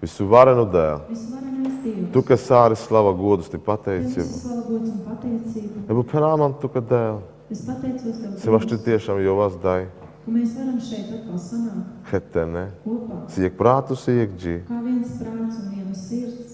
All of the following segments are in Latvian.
Visu varenu dēlu. Visvarenais Dievs. Tu, kas sāri slava godus, te Tev pateicību. visu slavu, gods un pateicību. Nebo penāman tu, ka dēl. Es pateicos Tev, Se vaš ti tiešām jau vazdai. ka mēs varam šeit atkal sanākt Hetene. kopā. Siek prātu, siek dži. Kā viens prāts un viena sirds.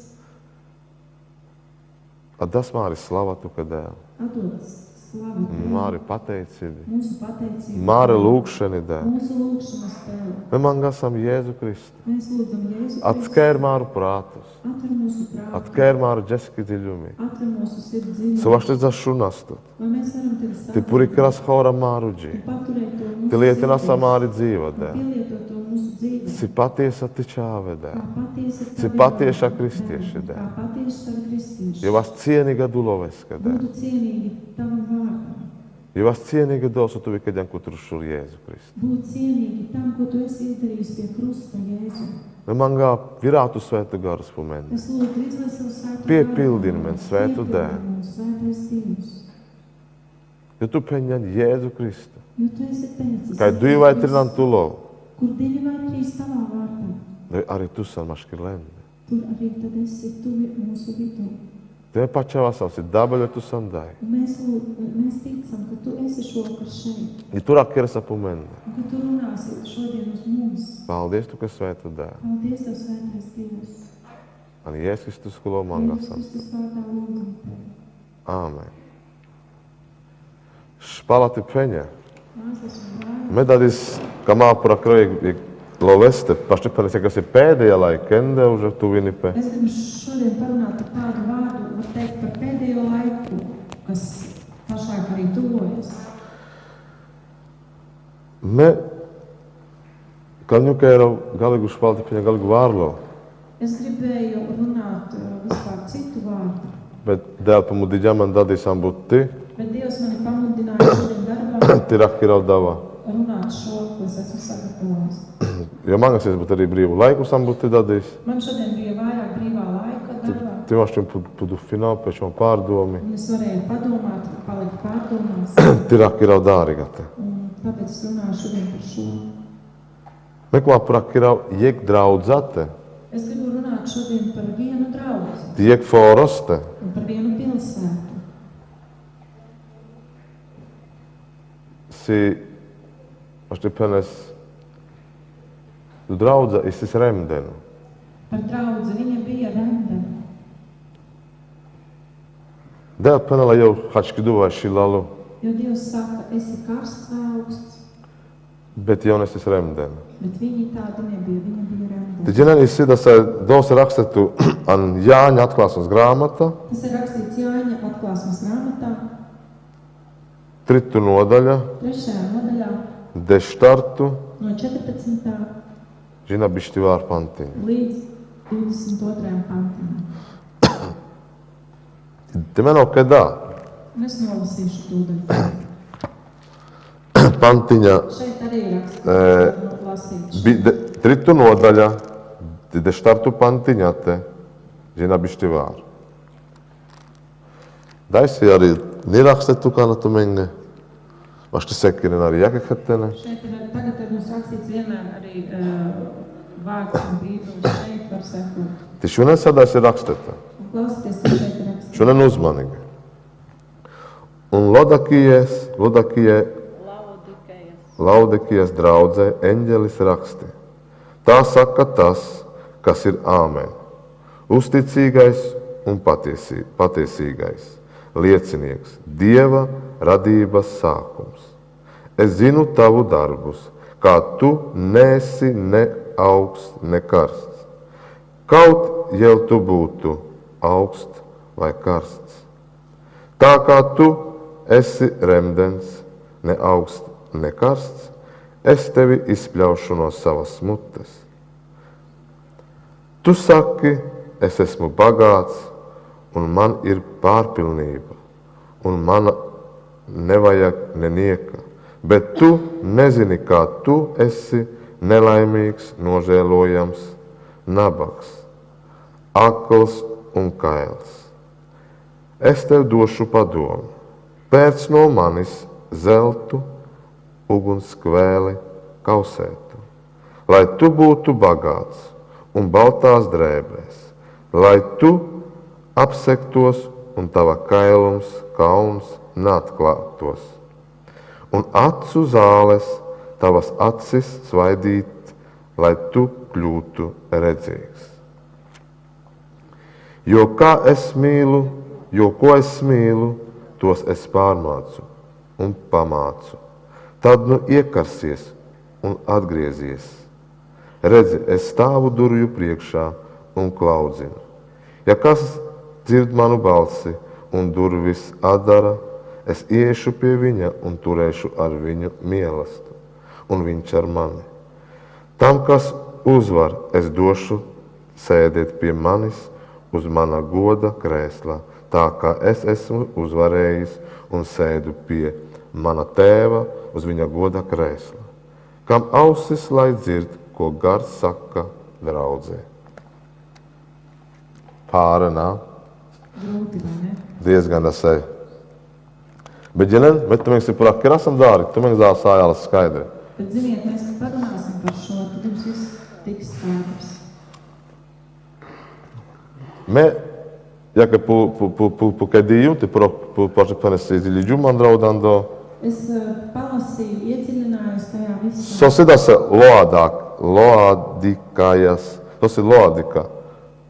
A das māri slava tu, ka dēl. Atdodas slavu Tev. Māri pateicību. Mūsu pateicību. Māri lūkšani dēl. Mūsu lūkšanas Tev. Me mangasam Jēzu Kristu. Mēs lūdzam Jēzu Kristu. Atskēr māru prātus. Atver mūsu prātu. Atskēr māru džeski dziļumi. Atver mūsu sirds dziļumu. Se vaš ti zašunastut. Lai mēs varam Tevi Ti sākt puri kras hora māru dži. un paturēt to mūsu Ti lietina sirdīs. samāri dzīvo Un dēl. pielietot to mūsu dzīvē. Si patiesa ti čāve dēl. Kā patiesa Si Tava patieša dāvana, kristieši Kā dēl. patiesa Tava kristieši. Jo vas cienīga duloveska dēl. Būtu cienīgi Tavam vārdam. Jo vas cienīga dosu tu vikaģan kutrušur Jēzu Kristu. Būt cienīgi tam, ko Tu esi izdarījis pie krusta, Jēzu. Me mangā virātu svētu garu spumeni. Es lūdzu, izlai savu svēto Piepildini garu. man svētu Piepildini dēlu. man svētais Dievs. Jo tu peņģaņ Jēzu Kristu. Jo Tu esi teicis, Kai divi vai trinan tulo. kur divi vai trīs Tavā vārdā, Vai arī tu sarmaški lendi. tur arī tad esi Tu mūsu vidū. Te pačā vasals ir dabaļa tu sandai. Un mēs ticam, ka Tu esi šovakar šeit. I tu rakkeres apumeni. Un ka Tu runāsi šodien uz mums. Paldies tu, ka svētu dēlu. Paldies, Tev, svētais Dievs. An Jēzus Kristus kulo Jēzus mangasam. Kristus vārdā lūdzam Tevi. Āmen. Špalati peņa. Māsas un brāļi, Medadis, kamā pura kroji loveste, paštipanis, kas ir pēdējā laika, ende už tuvini pe. es gribu šodien parunāt par tādu vārdu, var teikt par pēdējo laiku, kas pašlaik arī tuvojas. Me kalņukēro galīgu špalati peņa galīgu vārlo, Es gribēju runāt vispār citu vārdu, bet dēl pamudīģā man dadīsam būt ti, bet Dievs mani pamudināja šodien darbā ti rakirau dava. runāt šo, ko es esmu sagatavojis. Jo mangas es būt arī brīvu laiku sam būt ti dadījis. Man šodien bija vairāk brīvā laika darbā, Ti mašķim pudu finālu pēc man pārdomi. un es varēju padomāt, palikt pārdomās, Ti rakirau dārigate. un tāpēc es runāju šodien par šo. Meklā prakirau iek draudzate, Es gribu runāt šodien par vienu draugu ti iek foroste. un par vienu pilsētu. Si, paštipanes, tu draudza isis remdenu. Par draudzi viņa bija Remdena. Dēl penela jau hački duvā šilalu, Jo Dievs saka, esi karsts vai augsts, bet jau nesis remdenu. bet viņi tādi nebija, viņa bija Remdena. Ti ģenēni sidas dos rakstetu an Jāņa atklāsmes grāmata, Tas ir rakstīts Jāņa atklāsmes grāmatā, 3. nodaļa, 3. nodaļā, deštartu, no 14. žina bišķi vār pantiņu. līdz 22. pantam. Te meno kedā, Un es nolasīšu tūdaļ. pantiņa, Šeit arī ir rakstīts, lasīšu. 3. nodaļa, deštartu pantiņa te, žina bišķi vār. Daisi arī nirakstetu kanatu menge, vašti sekirin arī jākekatene. Šeit ir, tagad ir mums rakstīts vienmēr arī vārds un bībeles šeit var sekot. Ti šodien sadās ir raksteta, Un klausieties, kas šeit ir rakstīts. šodien uzmanīgi. Un Laudikijas draudzē eņģelis raksti. Tā saka tas, kas ir āmen. Uzticīgais un patiesīgais. Liecinieks, Dieva radības sākums. Es zinu tavu darbus, kā tu neesi ne augsts, ne karsts. Kaut jau tu būtu augsts vai karsts. Tā kā tu esi remdens, ne augsts, ne karsts, es tevi izpļaušu no savas mutes. Tu saki, es esmu bagāts, un man ir pārpilnība, un man nevajag nenieka, bet tu nezini, kā tu esi nelaimīgs, nožēlojams, nabags, akls un kails. Es tev došu padomu, pēc no manis zeltu, ugunskvēli, kausētu, lai tu būtu bagāts un baltās drēbēs, lai tu apsektos un tava kailums, kauns neatklātos. Un acu zāles tavas acis svaidīt, lai tu kļūtu redzīgs. Jo ko es mīlu, tos es pārmācu un pamācu. Tad nu iekarsies un atgriezies. Redzi, es stāvu durvju priekšā un klaudzinu. Ja kas dzird manu balsi un durvis atdara, es iešu pie viņa un turēšu ar viņu mīlestību, un viņš ar mani. Tam, kas uzvar, es došu sēdēt pie manis uz mana goda krēslā, tā kā es esmu uzvarējis un sēdu pie mana tēva uz viņa goda krēslā. Kam ausis, lai dzird, ko gars saka draudzē. Pārenā. Grūti, vai ne? Diezgan dasai. Bet, bet tu mēgsi par krasam dāri, tu mēgsi dāri sājālas skaidri. Bet, ziniet, mēs parunāsim par šo, tad jums viss tiks skaidrs. Jakie kiedy ty proszę panestezili džumandраудando. Es palasīju, iedziļinājos tajā visā. Sosi da se loadikajas, tas ir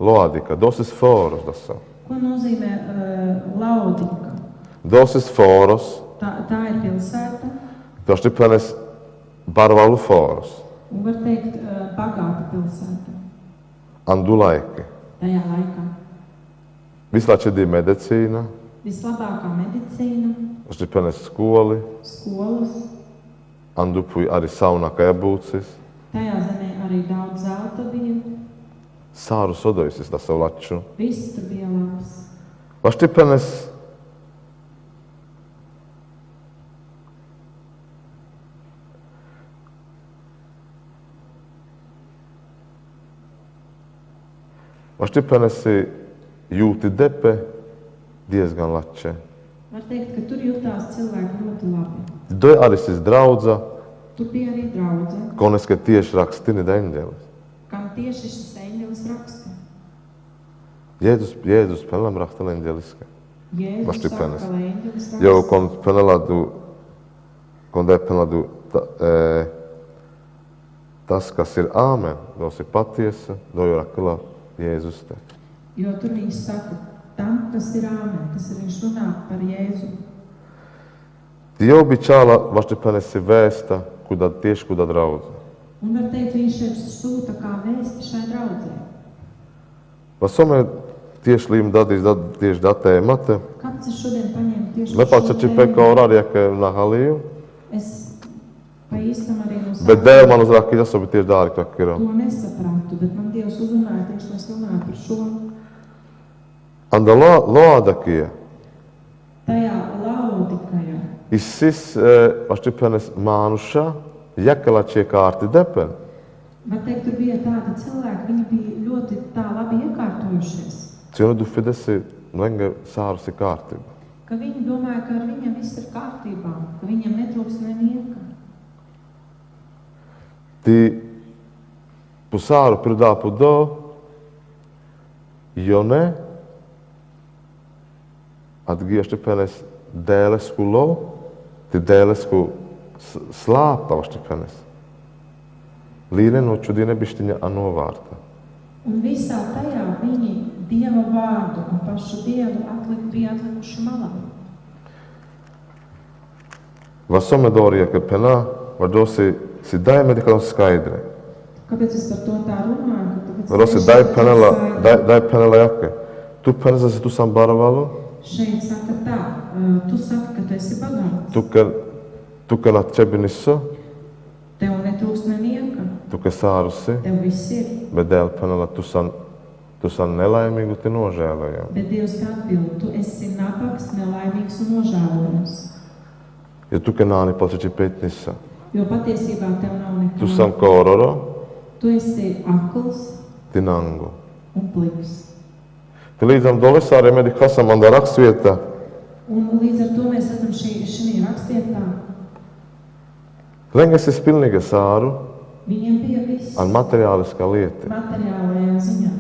loadika, dosis foros da se. Ko nozīmē Laodika? Dosis foros, Tā ir pilsēta, proszę panes barvalu foros, un var teikt bagāta pilsēta andulaiki. tajā laikā. Vislabākā medicīna, Vislabākā medicīna, proszę panes skoli, skolas, andupuj arī saunaka būcis. tajā zemē arī daudz zelta bija, Sāru sodojusis da se laču. viss tur bija labs. Proszę panes jūti depe diezgan lače. Var teikt, ka tur jutās cilvēki ļoti labi. Doi arī sis draudza, Tur bija arī draudze, koneske tieši rakstini da eņģelis. kam tieši šis eņģelis raksta. Jēzus pelam raksta eņģeliski. Jēzus Vaš saka, tipenes. lai eņģelis raksta. Jo kon de peneladu tas, kas ir āmen, dos ir patiesa, doju rakla Jēzus te. Jo tur viņš saka, tam, kas ir āmen, tas ir viņš runā par Jēzu. Dio običala vaši penesi vēsta, tieši kuda draudze. Un var teikt, viņš ir sūta kā vēsti šai draudzē. Vasome tieši līm dadīs tieši da tēmate. Kāpēc es šodien paņēmu tieši Nepats taču peka orārija nahaliju, Es pa īstam arī no bet dēļ man uzrāk, ka tas bija tieši dāri, kā ir. to nesapratu, bet man Dievs uzrunāja tieši, lai es runāju par šo. Anda loadakie, Tajā Laodikajā issis vaši penes mānuša, jäkelačie kārti depen. var teikt, tur bija tādi cilvēki, viņi bija ļoti tā labi iekārtojušies, Cienu du fidesi lenga sārusi kārtība. ka viņi domāja, ka ar viņiem viss ir kārtībā, ka viņiem netrūks nenieka. Ti pusāru pridāpu do, jo ne, atgiežti penes dēlesku lo, ti dēlesku slāpa vaši penes. Līne no čudine bišķiņa anovārta. Un visā tajā viņi Dieva vārdu un pašu Dievu bija atlikuši malā. Vasome dorija, ka penā var dosi si dai medikālu skaidri. Kāpēc es par to tā runāju? Rosi dai penela jake. Tu penezasi tu sam barvalu, Šeit saka tā, tu saki, ka tu esi bagāts. tu ka čebiniso, Tev netrūks nenieka, tu ka sārusi, tev viss ir. bet dēļ penela tu san nelaimīgu ti nožēlojam. Bet Dievs atbild, tu esi nabags, nelaimīgs un nožēlojams. Ja tu ka nāni palčiči pētnisa, Jo patiesībā tev nav tu nekā. san kororo, Tu esi akls ti nangu. un pliks. Ti līdzam dolesāri medikāsam anda rakstvieta, Un līdz ar to mēs redzam šī rakstietā, lengas es pilnīga sāru, Viņiem bija viss על materiāliskā lieta. materiālajā ziņā.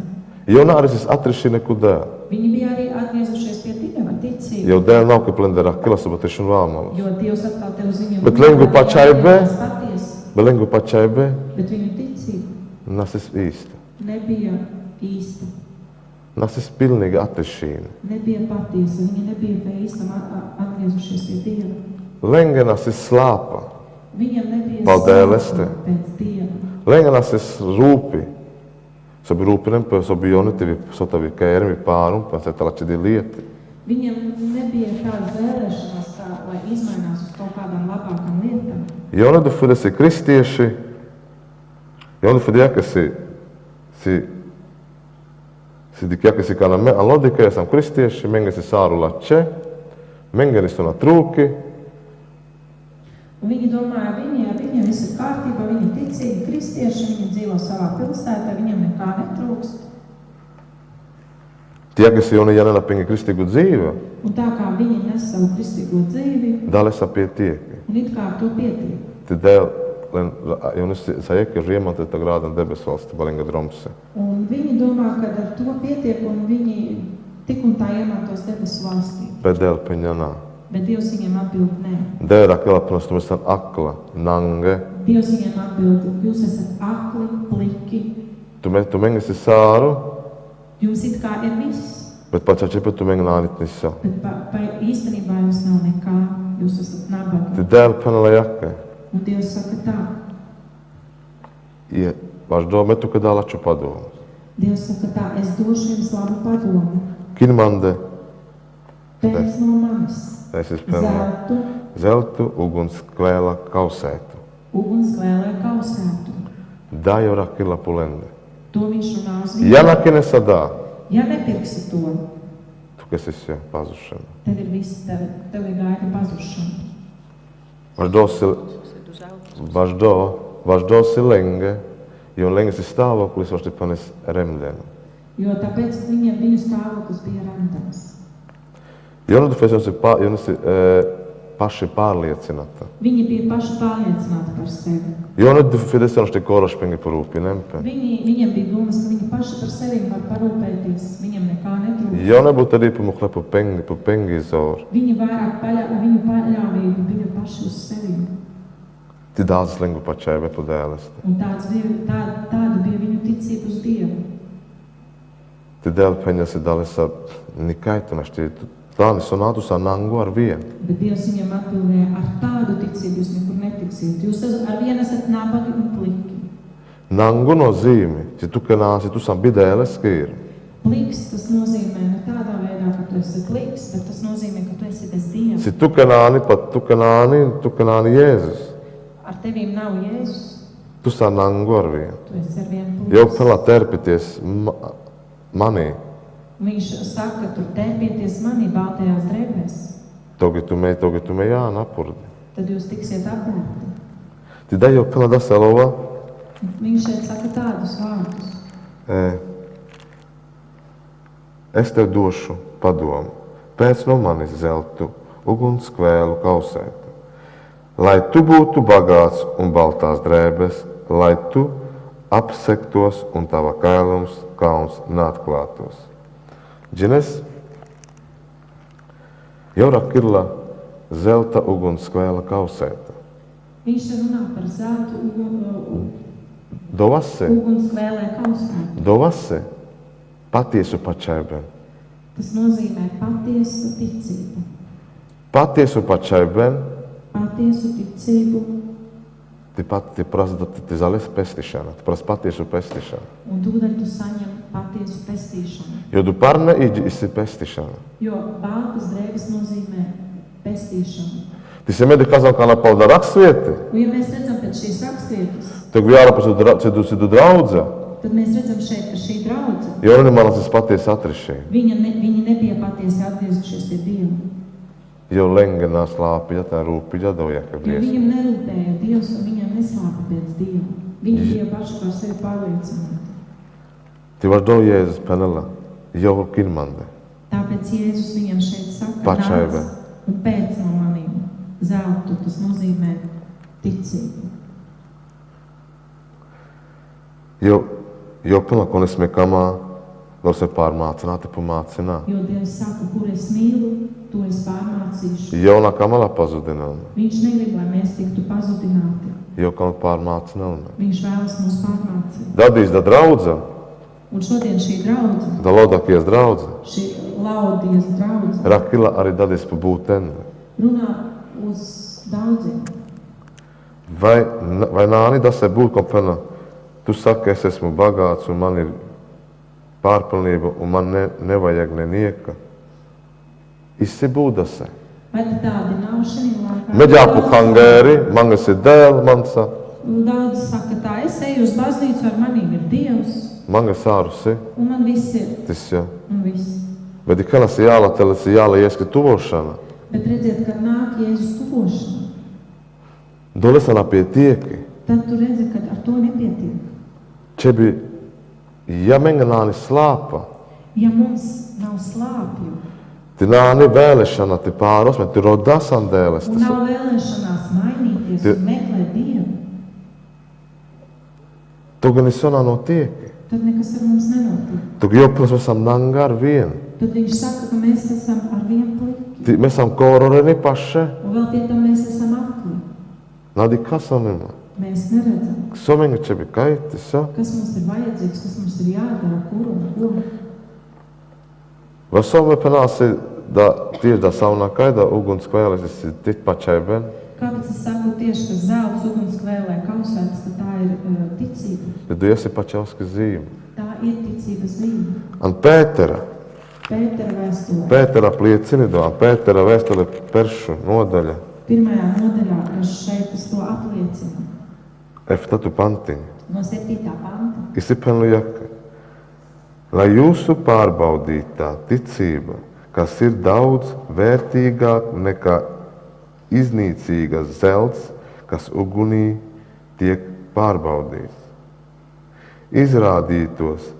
I ona arī se atрешили куда. Viņi bija arī atgriezušies pie Dieva ticību, Jo dēļ nav kaplendera akila sabatešana vāmalas. jo Dievs atkal tev ziņo, Bet lengu pačai be. patiesi, Bet lengu pačai be, bet viņu ticība nas es īsta. nebija īsta, Nas es pilnīgi atрешīni. nebija patiesa, viņi nebija pie īstam atgriezušies pie Dieva. Lenga nas es slāpa. Viņam nebija Paldies, sāpes pēc Dieva. Lenga nas es rūpi. Sobi rūpinem, sobi jonitivi, sotavi kērmi pārum, pēc talačidi lieti. Viņam nebija tādas vēlēšanās, lai izmainās uz kaut kādām labākām lietām. Jonedu fudesi kristieši, jonedu fudiakasi, dikiakasi kā an lodika, esam kristieši, mengesi sāru lače, mengenis un atrūki, Un viņi domāja, viņiem viss ir kārtībā, viņi ticīgi kristieši, viņi dzīvo savā pilsētā, viņam nekā netrūkst. tie, kas joni janena pingi kristīgu dzīvi, Un tā kā viņi nes savu kristīgo dzīvi, dalesa pietieki. un it kā ar to pietiek. Te dēļ, jonis sajēki ir riemante tā grāda debesu valsti, balinga dromse. Un viņi domā, ka ar to pietiek, un viņi tik un tā iemantos debesu valstī. Bet dēļ peņanā. Bet Dievs viņiem atbild nē. Dēļ akila panostumestan akla, nange, Dievs viņiem atbild, jūs esat akli, pliki, tu mengesi sāru, jums it kā ir viss, bet pats atšķipa tu mengi nānitnisa. bet īstenībā jums nav nekā, jūs esat Te nabagi. dēļ penala jake. Un Dievs saka tā, Je vaš dometu, kad dālaču padomu. Dievs saka tā, es došu jums labu padomu, Kinmande, pēc no manis, es penala. Zeltu, uguns, kvēla, kausētu. ugunskvēlē kausētu. Dājo rakila pulende. To viņš runā uz viņu. Janakine sadā, Ja nepirksi to, tu kas esi pazušana. tev ir viss, tev ir gaida pazušana. Vaš do si lenge, jo lengas ir stāvoklis, vaš tipanis remdenu. Jo tāpēc viņu stāvoklis bija randams. Jonas ir paši pārliecinata. Viņi bija paši pārliecināti par sevi. Jonas Fidesonos te korošpengi porūpinempe. Viņiem bija domas, ka viņi paši par sevi var parūpēties, viņam nekā netrūkst. Jonas būtu arī pamukle po pengi zor. Viņi vairāk viņu paļāvība bija paši uz sevi. Ti dāzes lengu pačai be podēlesti. Un tāda bija viņu ticība uz Dievu. Ti dēļ peņas ir dalisa nikaitu našķi. Tāni sonātu sa nangu ar vienu. Bet Dievs viņam atbildēja, ar tādu ticību jūs nekur netiksiet. Jūs ar vienu esat nabagi un pliki. Nangu nozīmi, si tu kanāsi, tu sam bidēles kīri. Pliks tas nozīmē ne tādā veidā, ka tu esi pliks, bet tas nozīmē, ka tu esi bez Dieva. Si tu kanāni Jēzus. Ar tevīm nav Jēzus, Tu sa nangu ar vienu. tu esi ar vienu Jau pliks. pelā terpities manī. Viņš saka, tur tēpieties manī baltajās drēbēs, Togi tu me jā napurdi. tad jūs tiksiet apbērti. Ti dai jau pelā dasalova. Viņš šeit saka tādus vārdus. Es tev došu padomu. Pēc no manis zeltu, uguns kvēlu kausētu. Lai tu būtu bagāts un baltās drēbes, lai tu apsektos un tava kauns neatklātos. Džines, jau rakila zelta uguns kvēla kausēta. Viņš runā par zeltu Dovase, ugunskvēlē kausētu. dovase, patiesu pačaiben. Tas nozīmē patiesu ticību. Patiesu pačaiben, Patiesu ticību, ti prasa ti zales pestišana, ti prasa patiesu pestišana. un tūdaļ tu saņem patiesu pestīšanu. Jo tu parne isi pestišana. Jo baltas drēbes nozīmē pestīšanu. Ti se medi kazal kā napauda raksvieti, Un ja mēs redzam pēc šīs rakstvietas, tev jāra pa citu draudze, tad mēs redzam šeit, ka šī draudze, jo oni manas es patiesi atrišēju. viņi nebija patiesi atgriezušies pie Dieva. Jo lenge nās lāpīja, tā rūpīja, doja, ka Jo vies. viņam nerūpēja Dievs, un viņam neslāpa pēc Dieva. Viņi bija paši par sevi pārliecināti. Ti vaš do Jēzus penela, jau kinmande. Tāpēc Jēzus viņam šeit saka, Pačaive. nāc un pēc no maniem zeltu, tas nozīmē ticību. Eu până acum nesimekama vreau să pārmācināti pamācināt. Jo Dievs saka, kur es mīlu, to es pārmācīšu. Eu nākamā pazudinām. Viņš negrib, lai mēs tiktu pazudināti. Eu kam pārmācinām. Viņš vēlas mūs pārmācīt. Dadīs da draudza, Un šodien šī draudze, da Laudakies draudza, šī Laudijas draudze, Rakila arī dadīs pa būteni. runā uz daudziem. Vai nāni dasē būt, ko pēnā, tu saki, es esmu bagāts un man ir pārpilnība un man nevajag nenieka. Isi būdasē. Vai tad tādi nav šajā laikā? Meģāpu hangēri, mangas ir dēl, mansa, Daudz saka tā, es eju uz baznīcu, ar manīm ir Dievs, mangas ārusi, un man viss ir, tas jau. un viss. Bet ikanas jālateles jālaieskat tuvošana. Bet redziet, kad nāk Jēzus tuvošana, Dolesana pie tieki. tad tu redzi, ka ar to nepietiek. Čebi, ja menga nāni slāpa, Ja mums nav slāpju, ti nāni vēlēšana, ti pārosme, ti rodasan dēles. un nav vēlēšanās mainīties un meklēt Dievu, Tu gan izsonā no tieki. tad nekas ar mums nenotiek. Tu jopils esam nanga ar vienu. Tad viņš saka, ka mēs esam ar vienu pliku, Mēs esam kororeni paši. un vēl pie tam mēs esam akli. Nadi kasanima. Mēs neredzam, Somenga čebi kaitis, ja? kas mums ir vajadzīgs, kas mums ir jādara, kur un ko. Vai some penāsi da tieši da sauna kaida ugunskvēles esi tit pačai ben? Kāpēc es saku tieši, ka zelts ugunskvēlē kausēts, ka tā ir ticība? Tad tu esi pačauski zīme. Tā ir ticības zīme. An Pētera. Pētera vēstule. Pētera pliecini do, an Pētera vēstule peršu nodaļa. Pirmajā nodaļā, kas šeit uz to apliecina. Eftatu pantiņa. No 7. panta. Izsipenlu jaka. Lai jūsu pārbaudītā ticība, kas ir daudz vērtīgāk nekā iznīcīgas zelts, kas ugunī tiek pārbaudīts, izrādītos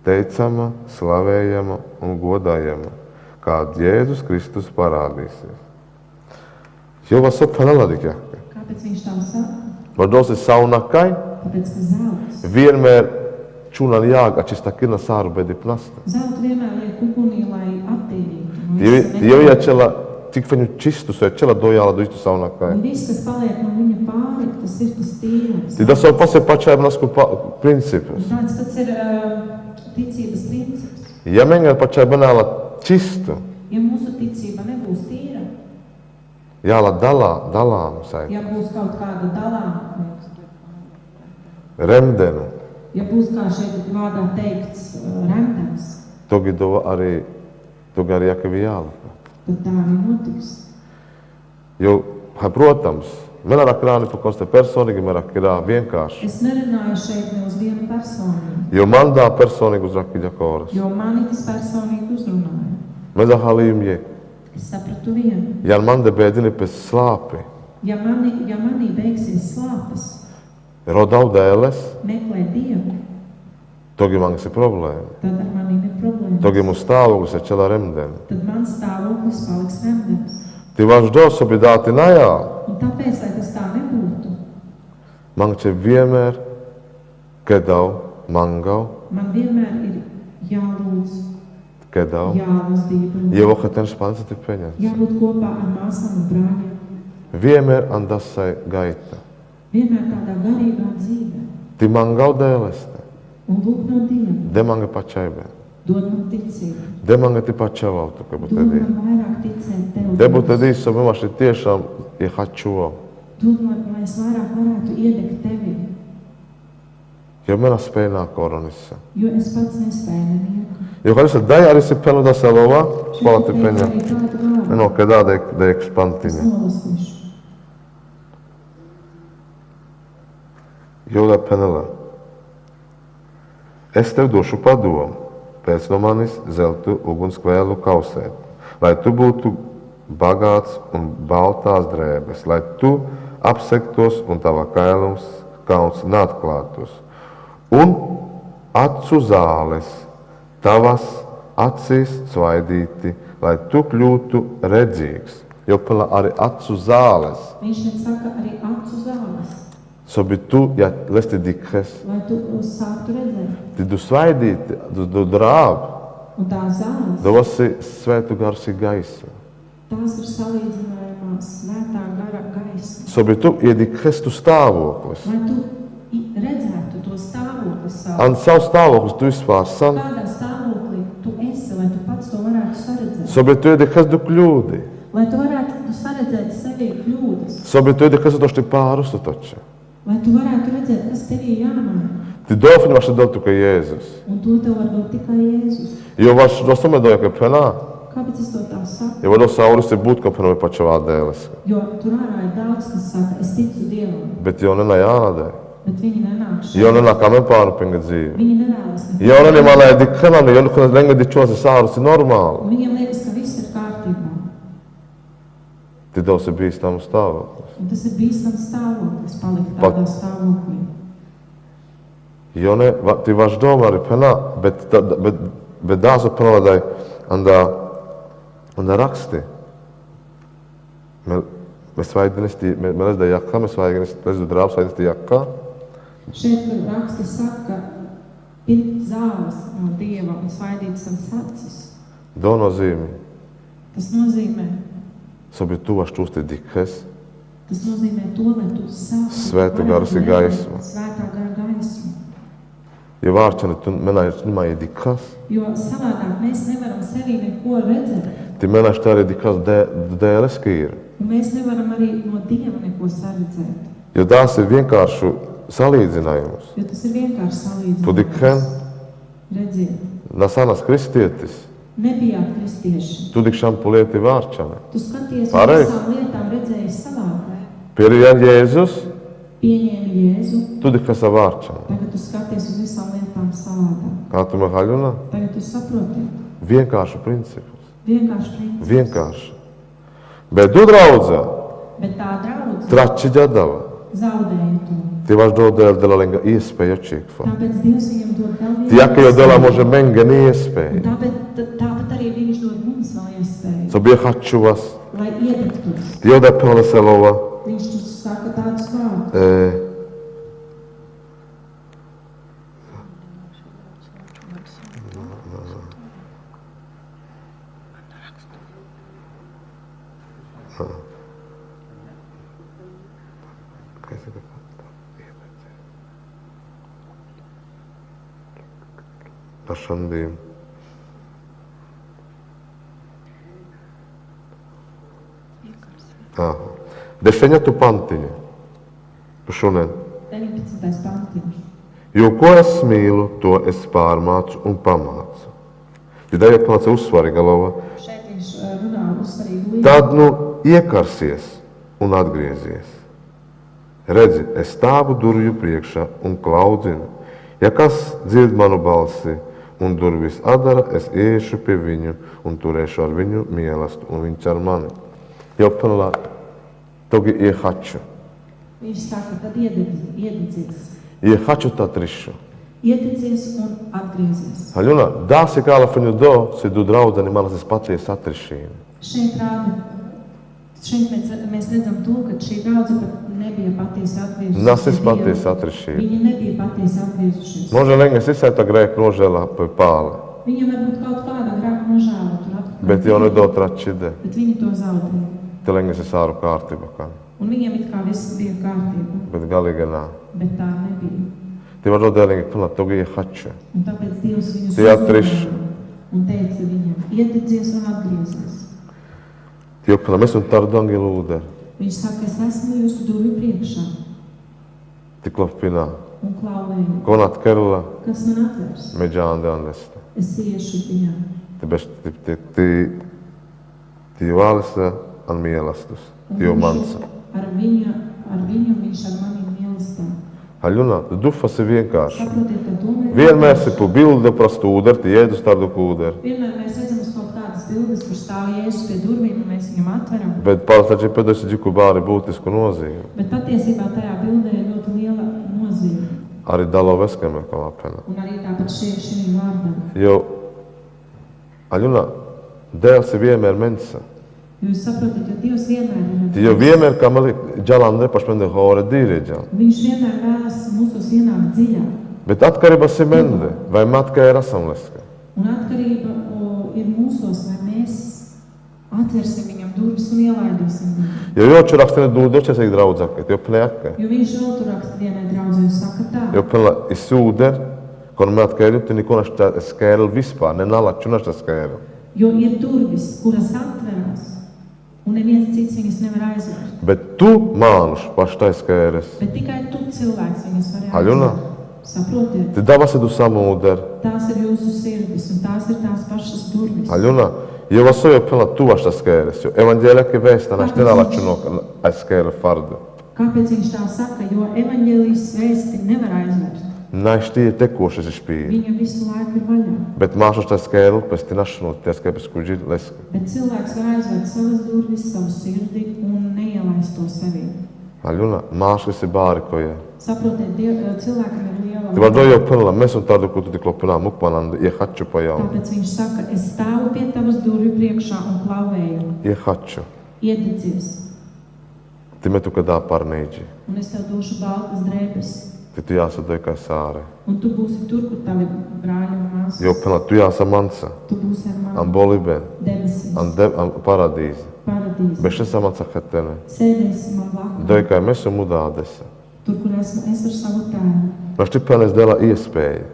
teicama, slavējama un godājama, kā Jēzus Kristus parādīsies. Jo vas opanadik jaka. Kāpēc viņš tā saka? Vardos ir saunakai, Tāpēc, ka zelts. vienmēr čunan jāga atšista kina sāru bedi plasta. Zeltu vienmēr liek ugunī, lai attīrītu. Jo jāčela tik viņu čistus, jo čela dojāla do istu saunakai. Un viss, kas paliek no viņa pāri, tas ir tas tīrums. Ti da savu pase pačai nasku principus. Un tāds pats ir ticības princips. Ja menga pačai banāla čistu, Ja mūsu ticība nebūs tīra, jāla dalām sai, ja būs kaut kāda dalāma, remdenu, ja būs kā šeit vārdā teikts remdens, togi arī jakavi jālapa. tad tā arī notiks. Jo, protams, man ar akrāni pakosta personīgi, man akirā vienkārši. Es nerunāju šeit ne uz vienu personību, Jo man dā personīgi uz rakiļa koras. jo mani tas personīgi uzrunāja. Mēs ahalījum je. Es sapratu vienu. Ja man de bēdini pēc slāpi, Ja manī beigsies slāpes, rodau dēles, meklē Dievu, togi man ir problēma. tad ar manīm ir problēmas. Togi mums stāvoklis ir čela remdenu. Tad mans stāvoklis paliks remdens. Ti vaš dos sobi dāti najā. Un tāpēc, lai tas tā nebūtu, Man čia vienmēr kedau, mangau, man vienmēr ir jālūdz, kedau. jāuzdība, Je voha ten špans ti peņas. jābūt kopā ar māsām un brāļiem. Vienmēr andasai gaita. Vienmēr tādā garīgā dzīvē. Ti mangau dēles. Un lūk no Dieva, De manga pačaibe. dod man ticību. De manga ti pačavautu, ka Dod būtu man vairāk ticēt Tev. De būtu īso, man šī tiešām ir hačuo. Dod man, lai es vairāk varētu iedegt Tevi, Jo mena spēnā koronissa. jo es pats nespēju nevienu. Jo kad es dai arī si penu da salova, spala ti Šeit peņa. arī kādu vārdu. Eno, kedā de Es ekspantiņa. nolasīšu. Jo da penela. Es tev došu padomu, pēc no manis zeltu ugunskvēlu kausēt, lai tu būtu bagāts un baltās drēbes, lai tu apsektos un tava kauns neatklātos. Un acu zāles tavas acīs svaidīti, lai tu kļūtu redzīgs. Jo pala arī acu zāles. Viņš šeit saka arī acu zāles. Sobre tu, ja lässt dikhes, lai tu sāktu redzēt. du svaidīt, du drāb, Un tā zāles, dosi svētu garsi gaismu. tās ir salīdzinājumā svētā gara gaisma. Sobre tu, iedikhes tu stāvoklis. Lai tu redzētu to stāvokli savu. An savu stāvoklis tu vispār san. Kādā stāvoklī tu esi, lai tu pats to varētu saredzēt. Sobre tu, iedikhes du kļūdi. Lai tu varētu saredzēt sevī kļūdas. Sobre tu, iedikhes tu šti pārustu toče. Lai tu varētu redzēt, kas tevī jāmaina. Ti dofini vaši dot tikai Jēzus. Un to tev var dot tikai Jēzus. Jo vaši dosamedoja, ka penā. Kāpēc es to tā saku? Jo vado saurus ir būt, ka penā ir pačavā dēles. Jo tur ārā ir daudz, kas saka, es ticu Dievam, Bet jo nenā jānadē. bet viņi nenāk šeit. Jo nenā kā men pārnupinga dzīve. Viņi nevēlas neko. Jo nenā manā ir dikhanam, jo nekad lenga dičos ir sārus ir normāli. Un viņiem liekas, ka viss ir kārtībā. Ti dos ir bīstamu stāvoklis. Un tas ir bīstams stāvoklis palikt Pat- tādā stāvoklī. Jo ne, ti vaš doma arī penā, bet dāsu penādai andā raksti. Mēs vaidinisti, mēs da jakā, mēs vaidinisti drābs, vaidinisti jakā. Šeit raksti saka, ka pirkt zāles no Dieva un svaidīt savas acis. Do nozīmi, Tas nozīmē, sobre tu vaš čusti dikhes, tas nozīmē to, lai tu sāki Svēta garas ir gaisma. Svētā gara gaisma. jo vārčani tu menā ir dikhas, Jo savādāk mēs nevaram sevī neko redzēt. ti menā štai arī dikhas dēles kīra. Un mēs nevaram arī no Dieva neko saredzēt. Jo tās ir vienkāršu salīdzinājumus. Jo tas ir vienkārši Tu dikhen, salīdzinājums. Redziet, nasanas kristietis, nebijāt kristieši. tu dikšam pulieti vārčani. Tu skaties uz Pareizi. visām lietām, redzēji savādāk. Pieejam Jēzus, Pieņēmi Jēzu, tu dikhas vārčani. tagad tu skaties uz visām lietām savādāk. Kā tu mehaļunā? Tagad tu saproti. Vienkāršu principus. Vienkārši princips. Vienkārši. Bet tu draudzā, Bet tā draudze trači ģadava. zaudēja to. Ti vaš dodēl dela lenga iespēja očīkfa. Tāpēc Dievs viņam dod vēl Ti jaka jo dela iespēju. može menga ni Un iespēja. tāpat arī viņš dod mums vēl iespēju, So biehaču vas. lai iedegtos. Ti ode pele selova. Viņš tur saka tādus vārdus. Pašandīm. Dešeņatu pantiņa. Šodien. 19. pantiņš. Jo ko es mīlu, to es pārmācu un pamācu. Ja daļa plāca uzsvari galva, Šeit viņš runā uzsvarīgu lietu. tad nu iekarsies un atgriezies. Redzi, es stāvu durvju priekšā un klaudzinu. Ja kas dzird manu balsi un durvis atdara, es iešu pie viņu un turēšu ar viņu mīlestību, un viņš ar mani. Jau panelā, togi iehaču. Viņš saka, tad iededzies. Iehaču tā trišu. Iededzies un atgriezies. Haļuna, dāsi kāla faņu do, si du draudzeni manas es paties atrišīm. Šeit mēs redzam to, ka šī draudze pat nebija patiesi atgriezusies. Nas es pie Dieva. paties atrišīm. Viņi nebija patiesi atgriezušies. Može lengas izsēta grēku nožēlā pa pāle, Viņam varbūt kaut kāda grēka nožēla tur atpakaļ. bet jau nedod tračide. Bet viņi to zaudēja. Te lengas es āru kārtība kā. Un viņiem it kā viss bija kārtība, Bet galīgi nā. bet tā nebija. Te var dodēlīgi panāt, togi iehaču. Un tāpēc Dievs viņus Tie atriš. un teica viņam, iededzies un atgriezies. Jo panā, mēs un tardu angelu ūderi. Viņš saka, es esmu jūsu durvju priekšā Tik lopinā. un klauvēju. Konāt kerla, Kas man atvers? meģāndi andesta. Es iešu viņam. Te beš, ti vālisa an mīlestus. Un Jo viņš mansa. Ar viņu viņš ar mani mīlestā. Haļuna, tu dufasi vienkārši. Saprotiet, ka tomēr... Vienmēr si pu bilde prast ūderi, ti jēdus tardu kūderi. Vienmēr mēs redzam uz kaut kādas bildes, kur stāv Jēzus pie durvīm un mēs viņam atveram. Bet pārtači pēdēsi džiku bāri būtisku nozīmi. Bet patiesībā tajā bildē ir ļoti liela nozīme. Arī dalo veskame kalapena. Un arī tāpat vārdam. Jo, Aļuna, dēls ir vienmēr mensa. Jūs saprotat, jo Dievs vienmēr Ti jo vienmēr, kā man liek, ģelām nepašmende hore dīreģām. Viņš vienmēr vēlas mūsos ienākt dziļāk. Bet atkarība si mende, vai matkai ir asamleska. Un atkarība ir mūsos, vai mēs atversim viņam durvis un ielaidīsim viņu. Jo joču rakstine dočas ir draudzakat, jo plēkai. Jo viņš vēl tur raksta vienai draudzē, saka tā. Jo pela i sūder, kon matkai ir, tu niko našta skēru vispār, nenalaču našta skēru. Jo ir durvis, kuras atveras, un neviens cits viņas nevar aizvērt. Bet tu mānuš paštai skēres. Bet tikai tu cilvēks viņas var Haļunā. aizvērt. Saprotiet? Ti davasi tu samūder. Tās ir jūsu sirdis, un tās ir tās pašas durvis. Haļunā. Jo vaso jo pela tu vašta skēres, jo evaņģēlēki vēsta našta nenalaču no skēru fardu. Kāpēc viņš tā saka? Jo evaņģēlijas vēsti nevar aizvērt. Našti ir tekošas izpīri. Viņa visu laiku ir vaļā. Bet māšos tā skēru, pēc ti našinot, tie skēpes kuģi leski. Bet cilvēks var aizvērt savas durvis, savu sirdi un neielaist to sevī. Haļunā. Māšas ir bārikoja. Saprotiet, cilvēkam ir liela Ti var dojo pela, mēs un tādu, ko tu tik lopinā mukpananda, iehaču pa jau. Tāpēc viņš saka, es stāvu pie tavas durvju priekšā un klauvēju. Iehaču. Iededzies, Ti metu kadā parnīģi. un es tev došu baltas drēbes. Ti tu jāsadoj kā sāre. Un tu būsi tur, kur tavi brāļi un māsas. Jo pela, tu jāsamansa. Tu būsi ar mani An boliben. debesīs, An paradīzi. paradīzē. Bet šis samansa hetene. Sēdēsi man blakus, Doj kā mēs un mudādese. tur, kur esmu es ar savu tēvu. Našti pelnes dēlā iespēju.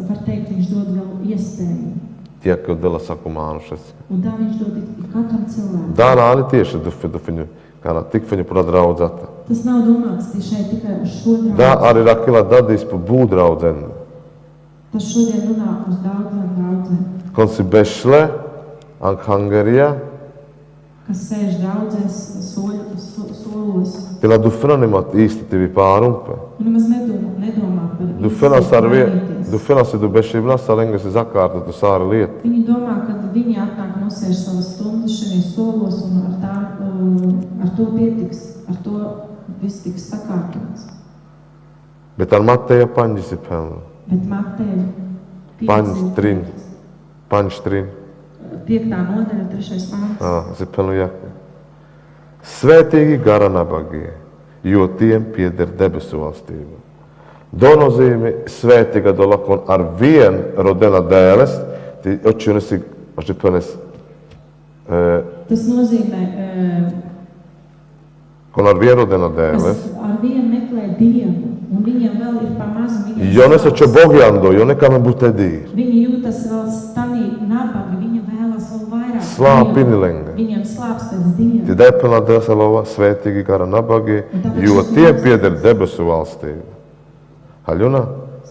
Var teikt, viņš dod vēl iespēju. Tie, ka dēlā saku mānušas. Un tā viņš dod katram cilvēkam. Dāna arī tieši dufiņu, kā tik viņu pura draudzata. Tas nav domāts šeit tikai uz šo Tā draugu. arī rakilā dadīs pa būdraudzeni. Tas šodien runā uz daudziem draudzēm, Konsi bešle, Anghangerijā, kas sēž draudzēs solos. Tila dufranimat īsti tevi pārumpe. Un nemaz nedomā par Dufenas ar vien, mainīties. dufenas ir dubešība salengas iz akārta tu sāra lieta. Viņi domā, ka viņi atnāk nosēž savas stundas šajos solos un ar to pietiks, ar to viss tiks sakārtots. Bet ar Mateja paņģis ir pelna. Bet Mateja Paņģtrin. 5. nodaļa, 3. pāns. Es ir pelnu jaku. Svētīgi gara nabagie, jo tiem pieder debesu valstība. Do nozīmi svētīga do lakon ar vien rodena dēles, ti oči nesi, oči pelnes, Tas nozīmē, kon ar vien rodena kas dēles. ar vienu meklē Dievu, un viņiem vēl ir pa mazu. Jo nesačo Bogjando, jo nekam būtu dīri. Viņi jūtas vēl stanī nabagi, viņi vēlas vēl vairāk. Slāp pinilenga. Viņiem slāps pēc Dieva. Ti dēpelnā dēsalova svētīgi gara nabagie, jo tiem pieder debesu valstība. Haļunā?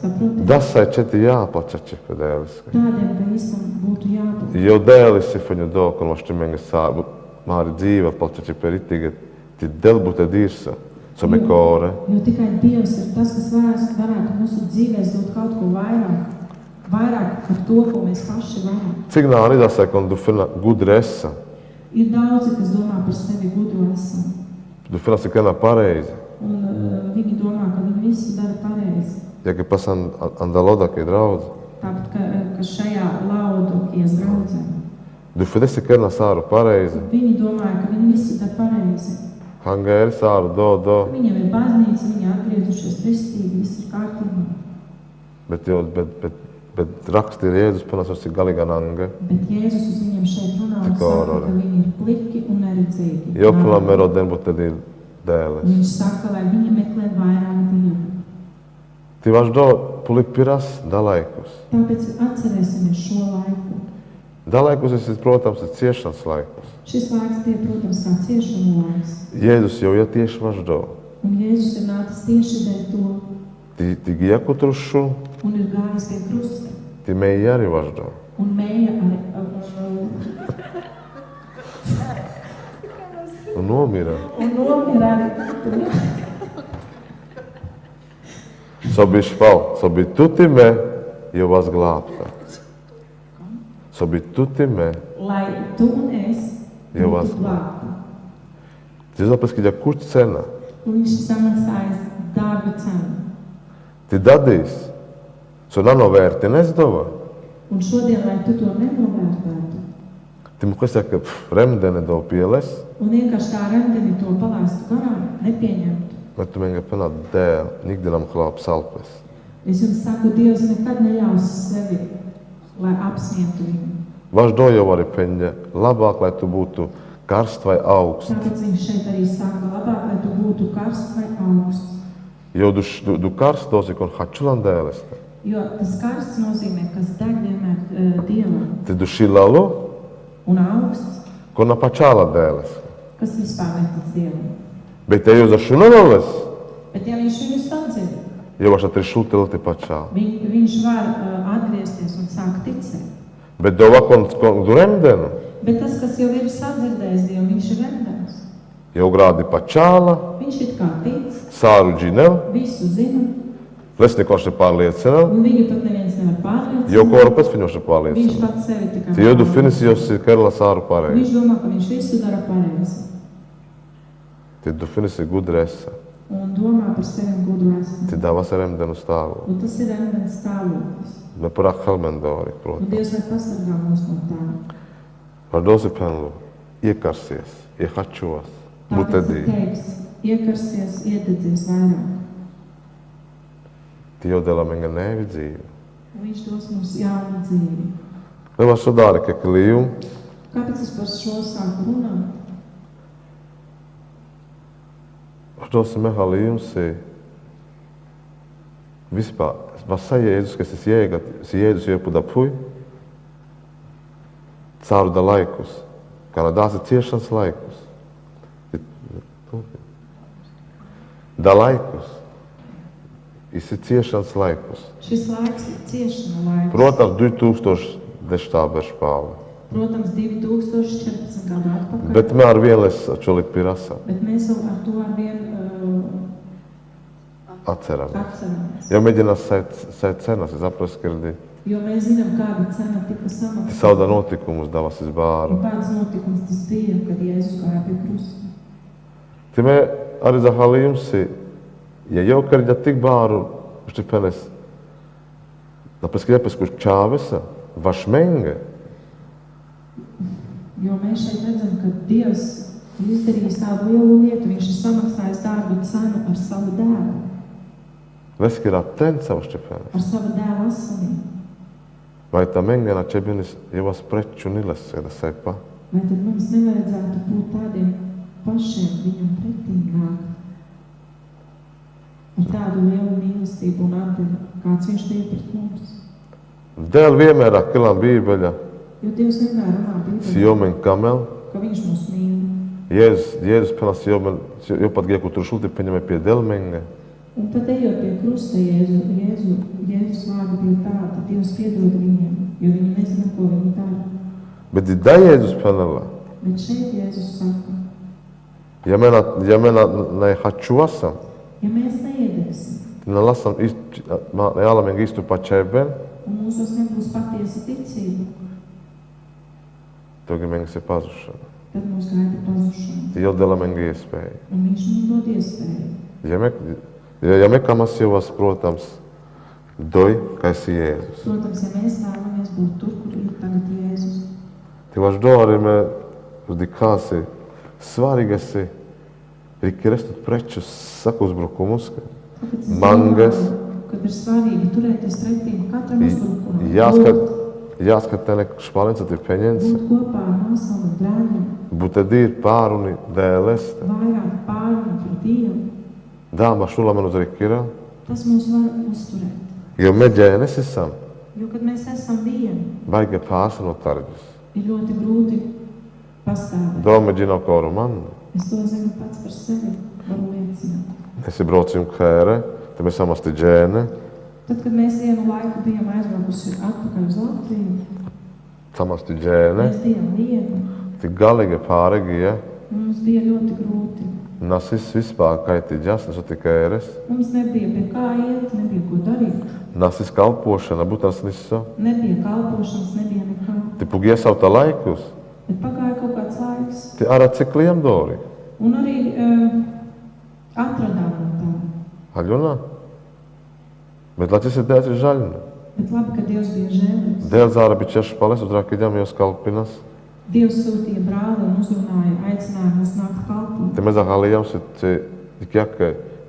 Saprotiet? Dasai četi jāpačači pa dēlis. Tādiem pavisam būtu jābūt. Jo dēlis ir viņu do, kon vaštimenga sābu, māri dzīve pačači per itige, ti del būtu dīrsa, som ir kore. Jo tikai Dievs ir tas, kas varētu mūsu dzīvēs dot kaut ko vairāk par to, ko mēs paši varam. Cik nāri dasai, kon du fina gudresa, Ir daudzi, kas domā par sevi gudru esam, du fina si kena pareizi. un viņi domā, ka viņi visu dara pareizi. Ja ki pasan andalodakie draudzi, Tāpat, ka šajā Laodokijas draudzē, du fina si kena sāru pareizi. viņi domāja, ka viņi visu dara pareizi. Hangēri sāru do. Viņiem ir baznīca, viņi atgriezušies kristīgi, viss ir kārtībā. Bet raksti ir Jēzus panesos ir galīga nanga. Bet Jēzus uz viņiem šeit runā un saka, ka viņi ir pliki un neredzīgi. Jo plamero den būtu ir dēles. Viņš saka, lai viņi meklē vairāk Dievu. Ti vaš do pulik piras dalaikus. Tāpēc atcerēsimies šo laiku. Dalaikus ir, protams, ir ciešanas laikus. Šis laiks tie, protams, kā ciešanu laiks. Jēzus jau tieši vaš do. Un Jēzus ir nācis tieši dēļ to Ti giekutrušu, un ir gājis pie krusta. ti meji arī vaš do. Un mēja Un nomira. un nomira arī. Sobi šval, sobi tuti me, jo vas glābta. Sobi tuti me, Lai tu un es Jo būtu vas glābti. ti zapes, ka ja kuč cena, Un viņš samaksājas dārgu cenu. ti dadīs, so nanovērti nesdova. Un šodien, lai tu to nenovērtētu, Ты мог сказать, ka remdene do pieles, Un vienkārši tā remdeni to palaistu garām, nepieņemtu. bet tu vienkārši panāt dēl, nikdy nam chlap salpes. Es jums saku, Dievs nekad neļaus sevi, lai apsmietu viņu. Vaš dojo vari peņģe, labāk, lai tu būtu karst vai augsts. Tāpēc viņš šeit arī saka, labāk, lai tu būtu karsts vai augsts. Jo du karst dosi, kon hačulan dēlesta. Jo tas karsts nozīmē, kas deg vienmēr Dievam. Te du šilalu, Un augsts, kon na pačāla dēles. kas vispār netic Dievam. Bet te jo za šunanoles, Bet ja viņš viņu sadzird, jo vaš atri šulteli te pačāla. viņš var atgriezties un sākt ticēt. Bet dova kon du remdenu, Bet tas, kas jau ir sadzirdējis Dievu, viņš ir remdens. jo grādi pačāla, Viņš it kā tic, sāru džinel, visu zina, lesnikoši pārliecinel, un viņu pat neviens nevar pārliecināt. jo korpes viņoši Viņš pārliecinel. pats sevi tikai Te jo du pārliecina. finis jos ir kerla sāru pārēj. Viņš domā, ka viņš visu dara pareizi. Te du finis ir gudresa. Un domā par sevi gudru esmu. Te davas remdenu stāvu. Un tas ir remdens stāvoklis. Me parak helmendori, Un protams. Dievs vai pasargā mūs no tā. Var dosi penlu, iekarsies, iehačos, Tāpēc butedī. teiks, iekarsies, iededzies vairāk. Te jo dela menga nevi dzīvi. Un viņš dos mums jaunu dzīvi. Neva sodāri, ka klīju, Kāpēc es par šo sāku runāt? var dosi mehalījums, vispār, vas sajēdus, kas es jēdus iepuda puj, caur da laikus, kā nadās ir ciešanas laikus. Da laikus, ir ciešanas laikus. Šis laiks ir ciešana laiks. Protams, 2010. bešpāle. Protams, 2014 gadu atpakaļ. Bet mē ar vienles čolik pirasa Bet mēs vēl ar to arvien atceramies. atceramies. Ja mēģinās sēt cenas, es apraskirdi, Jo mēs zinām, kāda cena tika samaksāta. sauda notikumus davas iz Un bāru. kāds notikums tas bija, kad Jēzus gāja pie krusta. Te mē arī zahalījums, ja jau karģa tik bāru, štipenes, napraskirdi, kurš čāvesa, vaš menge, Jo mēs šeit redzam, ka Dievs ir izdarījis tādu lielu lietu. Viņš ir samaksājis dārgu cenu ar savu dēlu, veskirā ten savu štipenes. ar savu dēlu asinīm. Vai tā menge na čebinis jau vas preču niles, ja sepa. Vai tad mums nevajadzētu būt tādiem pašiem viņam pretī nākt? Ar tādu lielu mīlestību un atdevi, kāds viņš bija pret mums. Dēļ vienmēr akilam bībeļa, Jo Dievs vienmēr runā Bībelē, sjomen kamel, ka viņš mūs mīl. Jēzus pelas jau pat gieku tur šulti peņemē pie delmenge. Un tad ejot pie krusta Jēzus vārdi bija tāda, Dievs piedod viņiem, jo viņi nezina, ko viņi dara. Bet da Jēzus penela, Bet šeit Jēzus saka, ja mēnā nehačuasam, ja mēs neiedegsim, nelasam jālamīgi īstu pačēben, un mūsos nebūs patiesa ticība, to gimēngas ir pazušana. tad mūs gaida pazušana. Jau delamīgi iespēja. Un viņš mums dod iespēju. Ja mekamas jau vas, protams, doj, ka esi Jēzus. Protams, ja mēs vēlamies būt tur, kur ir tagad Jēzus, Te vaš doarime uzdikāsi svarīgasi rikirestut prečus sakuzbrukumus, tāpēc es mangas, domāju, kad ir svarīgi turēties pretīm katram uzbrukumam, jāskat te nek špalins ati peņens, būt kopā ar māsām un brāļiem, butedī ir pāruni dēleste. vairāk pārni par Dievu. Dāma šulamenu uz rikira, Tas mūs var uzturēt. jo meģēnes esam, Jo, kad mēs esam vieni, baigi pārsanot tarģis. ir ļoti grūti pastāvēt. Doma ģino koru man, Es to zinu pats par sevi, varu liecināt. esi braucim kēre, te mēs samasti džēne, Tad, kad mēs vienu laiku bijām aizbraukuši atpakaļ uz Latviju, samasti džēne, mēs bijām vieni, tik galīgi pāregi, un mums bija ļoti grūti. nasis vispār kaitīģās, nesu tik ēres, Mums nebija pie kā iet, nebija ko darīt, nasis kalpošana, būtās niso, nebija kalpošanas, nebija nekā. te pugie sauta laikus, Bet pagāja kaut kāds laiks, te ara cik liemdori, un arī atradām no tā. haļunā, bet laķis ir dēļ žaļna. Bet labi, ka Dievs bija žēlīgs. Dēļ zāra bija češi pales uz rakidām, jos kalpinas, Dievs sūtīja brāli un uzrunāja, aicināja mūs nākt kalpot. Te me zahaliam se jak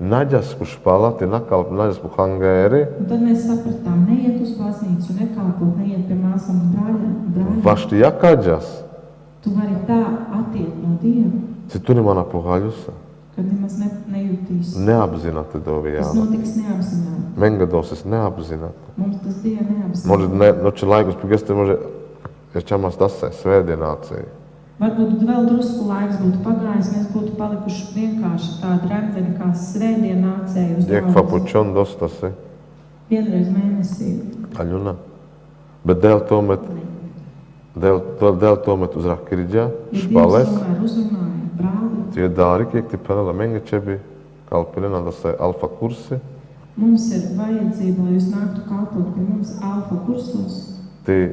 naģas, kurš palati nakalp naģas pu hangēri, Un tad mēs sapratām, neiet uz baznīcu, nekalpot, neiet pie māsām un brāļiem. vašti jakaģas, Tu vari tā attiekt no Dieva, se tu nemana puhaļusa, kad nemaz nejūtīs. neapzināti Tas dovijāna. notiks neapzināti. Mengadoses neapzināti. Mums tas bija neapzināti. Može ne, noći laikus, pagasti može, jer čamas tasē svētdienācija. Varbūt vēl drusku laiks būtu pagājis, mēs būtu palikuši vienkārši tādi remdeni, kā svētdien nācēji uz Jek draugu. fapučon dostasi, Vienreiz mēnesī. aļuna. Bet dēl tomet uz rakirģā, Ja Dievs špales, tomēr uzrunāja brāli, tie dāri, kiek ti penela menga čebi, kalpinena tasē alfa kursi, mums ir vajadzība, lai jūs nāktu kalpot pie mums alfa kursos. ti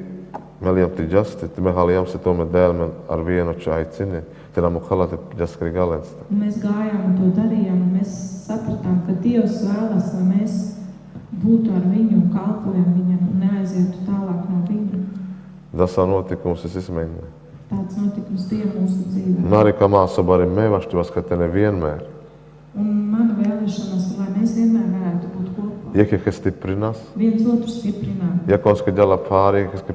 meliam ti džasti, ti mehaliam se tomet dēl men ar vienu čaicini, ti namu halati džaskari galensta. Un mēs gājām un to darījām, un mēs sapratām, ka Dievs vēlas, lai mēs būtu ar viņu un kalpojam viņam un neaizietu tālāk no viņa. Dasa notikums es izmēģinu. Tāds notikums Dieva mūsu dzīvē. Nāri kā māsobari mēvašķivas, ka te nevienmēr. Un mana vēlēšanās, lai mēs vienmēr varētu būt kopā. Iekik es stiprinās, Viens otru stiprināt. Jakons, ka ģala pārī, kas ka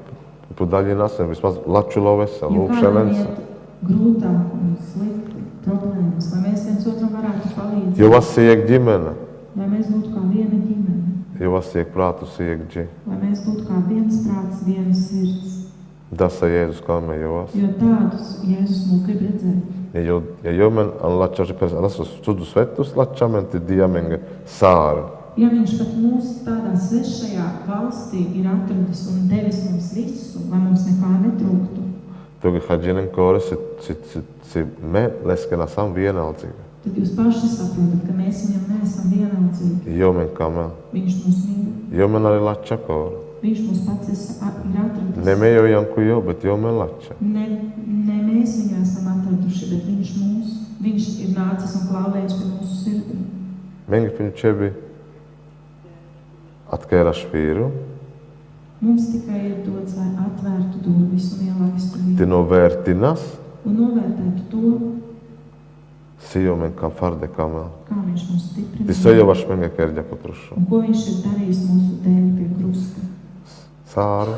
tu daļinās, vismaz lačulovesa, Ja kādam lūkšanens. iet grūtāk un slikti problēmas, lai mēs viens otram varētu palīdzēt, Jo vas siek ģimene, lai mēs būtu kā viena ģimene, jo vas siek prātu siek ģi. lai mēs būtu kā viens prāts, viena sirds. Dasa Jēzus kalme jo vas. Jo tādus Jēzus mūs grib redzēt. Ja jomen an lačaži pēc anas sudu svetus lačamenti diamenga sāra. Ja viņš pat mūs tādā svešajā valstī ir atradis un devis mums visu, lai mums nekā netrūktu, Togi haģinen kore si me leskena sam vienaldzīga. tad jūs paši saprotat, ka mēs viņam neesam vienaldzīgi. Jomen kamel. Viņš mūs mīl. Jomen arī lača kore. Viņš mūs pats ir atradis. Ne me jo janku jo, bet jomen lača. Ne mēs viņu esam atraduši, bet viņš ir nācis un klauvējis pie mūsu sirdī. Mengi fiņu čebi atkēra švīru, Mums tikai ir dots, lai atvērtu durvis un ielaistu ti viņu. novērtinas, Un novērtētu to, si jomen kam farde kamel. kā viņš mūs stiprina. Ti sojovaš menga kerģa potrušu. Un ko viņš ir darījis mūsu dēļ pie krusta. Sāru.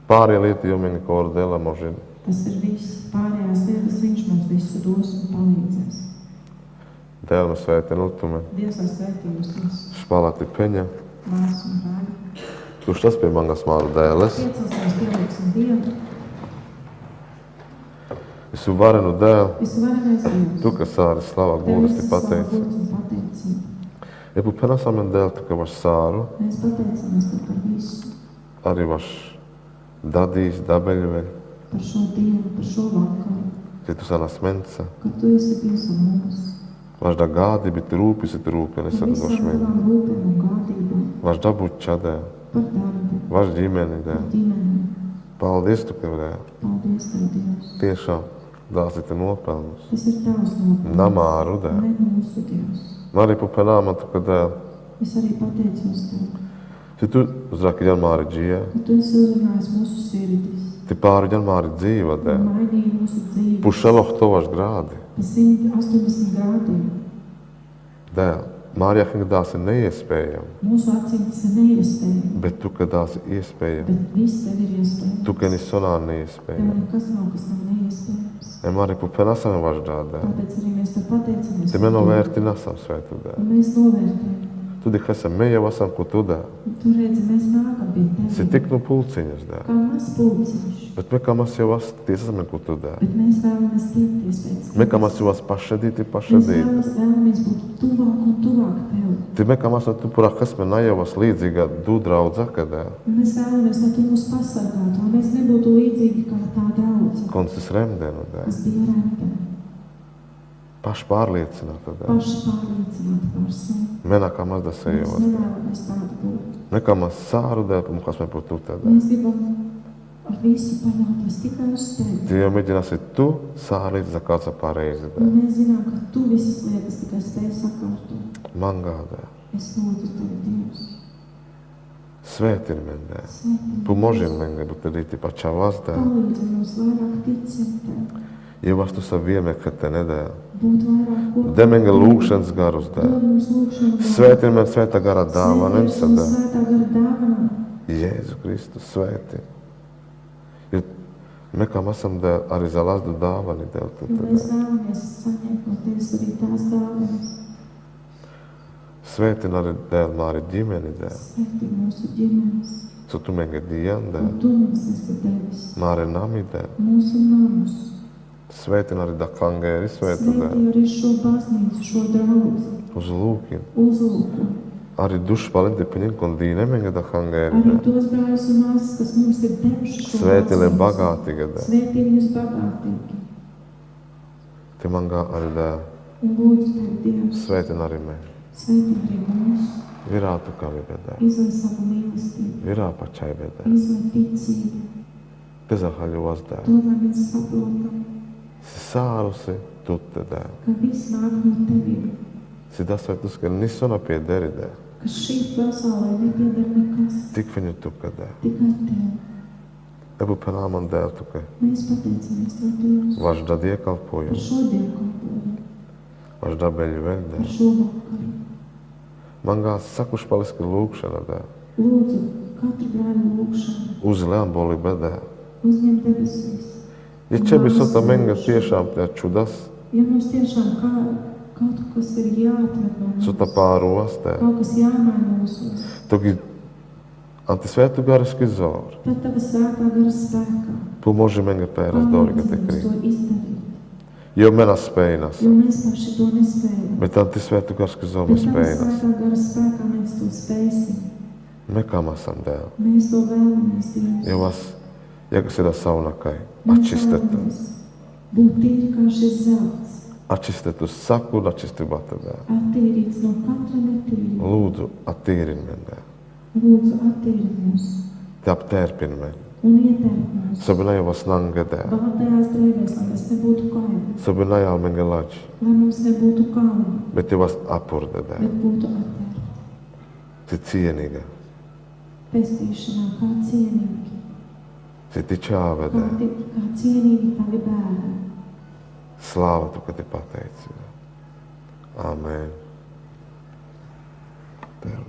Pārie lieti jomen kore dēla možina. Tas ir viss. Pārējās lietas viņš mums visu dos un palīdzēs. Dēlme svētien ultume. Dievs, lai svētī jūs visus, Špalati peņa. māsas un brāļi. Kurš tas pie mangas māru dēles? Piecelsimies, pielūgsim Dievu. Visu varenu dēlu. Visvarenais Dievs. Tu, kas sāri slava Tev gūdas, viss ti slavu, pateici. gods un pateicība. Ja pu penasamen dēl, tu, ka vaš sāru, Mēs pateicamies Tev par visu, arī vaš dadīs, dabeļveļ, par šo dienu, par šo vakaru, ka tu sanas menca, ka Tu esi bijis ar mums. vaš da gādi, bet rūpis, it rūpi, Par nesat visām vaš meni. tavām rūpēm un gādībām, Vaš dabuča dēl, par darbu, vaš ģimeni par dēl. ģimeni. Paldies, tu, ka dēl. Paldies Tev, Dievs. Tiešām dāsi te nopelnus. Tas ir Tavs nopelns, Namāru dēl. ne mūsu Dievs. Arī pu penāma, tu, ka dēl. Es arī pateicos Tev, Si tu uzraki ģelmāri džijā, ka Tu esi uzrunājis mūsu sirdis, ti pāri ģelmāri dzīva un dēl. mainīji mūsu dzīvi Pušeloh to vaš grādi. pa 180 grādiem. Dēl, Mārija Hinga dāsi neiespējami, Mūsu acīm tas ir neiespējami, bet tu, ka dāsi iespējami. bet viss Tev ir iespējams. Tu, ka nisonā Tev neiespējami. nekas nav, kas nav neiespējams. Arī pu penasam vaš grādē. Tāpēc arī mēs Tev pateicamies. Te meno vērti nasam svētu dēl. Un mēs novērtējam. Tu dihasam meja vasam, ko tu dēl. Tu redzi, mēs nākam pie Si Tevis. tik nu pulciņas dēl. Kā mazs pulciņš. Bet me kā mas jau vas tiesasam, ko tu dēl. Bet mēs vēlamies tiekties pēc Me kā mas jau vas pašadīti, Mēs pašadīti. vēlamies būt tuvāk un tuvāk Tev. Te me kā mas tu purā, kas me najavas līdzīga du draudza, ka dēl. Un mēs vēlamies, lai Tu mūs pasargātu, lai mēs nebūtu līdzīgi kā tā draudze, Koncis remdēnu dēl. kas bija remtē. Paši pārliecināta dēl. Paši pārliecināti par sevi. Menā kā mas da Mēs sejovas. nevēlamies tādu būt. Ne kā mas sāru dēl, un kas me par tu te dēl. Mēs gribam ar visu paļauties tikai uz Tevi. Tie jau mēģināsi tu sārīt za kāds pareizi dēl. Un mēs zinām, ka Tu visas lietas tikai spēj sakārtot. Man gādē. Es lūdzu Tevi, Dievs. Svētini mani, Dēl. Поможи мені бути дійти почаваз, Dēl. Palīdzi mums vairāk ticēt Tev, Ja vastu savu iemekatene, Dēl. būt vairāk kopā. Dēļ mani lūkšanas garus, Dēl. Dod mums lūgšanu gāru. Svētini man svētā gara dāvana, Svētī mums Dēl. svētā gara dāvana. Jēzu Kristu svētī. Ja mēs kā esam, Dēl, arī zalazdu dāvani, Dēl. Jo mēs vēlamies saņemt no Tevis arī tās dāvanas. Svētini arī, Dēl, māri ģimeni, Dēl. Svētī mūsu ģimenes. So tu meni dienu, Dēl. Un Tu mums esi devis Māri nami, Dēl. mūsu namus. Svētini arī dakangēri, svētā, Svētī Dēl. arī šo baznīcu, šo draugu. Uz lūkin. Uzlūku. Arī dušu palīdzi paņemt un dīne meni dakangēri, Arī Dēl. tos brāļus un māsas, kas mums ir devuši šo Svētī, lai baznīcu. bagātīga, Dēl. Svētī viņus bagātīgi. Te man gā arī, Dēl. Un lūdzu Tev, Dievs, Svētini arī meni. svētī arī mūs. Virā tu kā liebe, Dēl. Izlai savu mīlestību. Virā pačai, Dēl. Izlai ticību. Pezahaļos, Dēl. To, lai mēs saprotam, Si sārusi tutte, Dēl. ka viss nāk no Teviem. Si dasvētus, ka nisona piederi, Dēl. Ka šī pasaulē nepieder nekas, Tik viņu tuka, Dēl. tikai Tev. Ebu penā man, Dēl, tuka. Mēs pateicamies Tev, Dievs, Važda par diekalpojumu. šodien kalpojumu, Važda beļu vēl, par Dēl. šo vakaru. Man gā sakuši paliski lūkšana, Dēl. Lūdzu, katru brāļu lūgšanu Uzlēm boli, Dēl. uzņem debesīs. Ja čebi sota menga tiešām tie čudas, Ja mums tiešām kaut kas ir jāatved no mums, sota pāros, Dēl. kaut kas jāmaina mūsos, Toki antisvētu gariski zor. tad Tava svētā gara spēkā Pomoži menga pēras dori, ka te palīdzi mums krīt. to izdarīt. Jo mena spējas. Jo mēs paši to nespējam. Bet antisvētu gariski zor Bet Tava spējas. svētā gara spēkā mēs to spēsim. Mekam esam, Dēl. Mēs to vēlamies, Dievs. Jo vas, ja kas ir saunakai, Mēs atčistetu. vēlamies būt tīri kā šis zelts, Atčistetu saku un atčistibata, Dēl. attīrīts no katra netīrība. Lūdzu, attīrini meni, Dēl. Lūdzu, attīri mūs Te aptērpini meni. un ietērp mūs. Sabinēju vas nanga, Dēl. Baltajās drēbēs, lai mēs nebūtu kaili, Sabinēju menga laģi. lai mums nebūtu kaili, Bet te vas apurde, Dēl. bet būtu attērti. Si cienīga. Pestīšanā kā cienīgi, Si tičāve, kā, Dēl. kā cienīgi tavi bērni. Slāva tu, ka te pateici. Āmen. Tev.